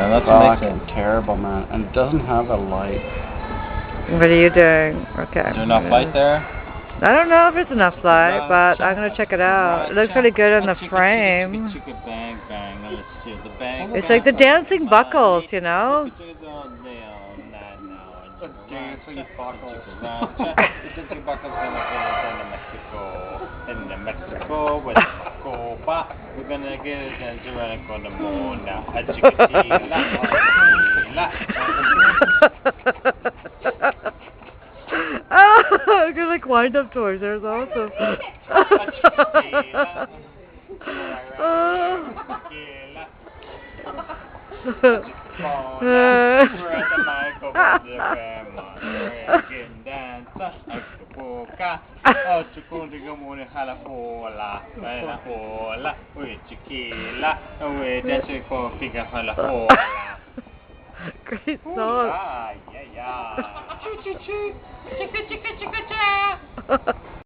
That's fucking terrible, man. And it doesn't have a light. What are you doing? Okay. Is there enough light there? I don't know if it's enough light, but I'm gonna check it out. It looks really good in the frame. Bang, bang. Let's see the bang. It's like the dancing buckles, you know? Dancing buckles. Dancing buckles in Mexico, with Copa. We're gonna get it and around on the moon now. Oh, good like wind up toys. There's awesome. Great song. Yeah. Chicka chicka chicka cha.